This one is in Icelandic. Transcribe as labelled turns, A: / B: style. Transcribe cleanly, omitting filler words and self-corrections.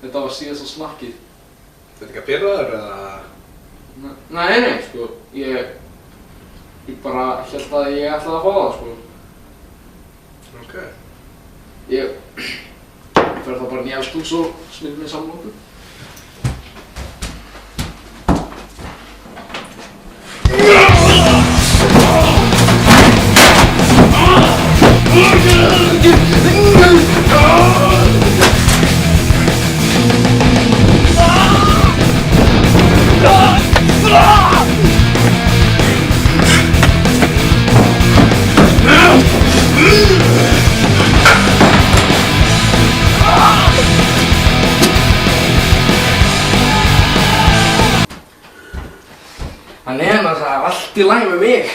A: Þetta var síðasta snakkið.
B: Þetta ekki að pirraður eða?
A: Nei, sko. Ég bara hélt að ég ætlaði að fá það, sko.
B: Ok.
A: Ég fer þá bara í eldhús og smyrð mig samloku. Þannig að það er allt í lagi með mig.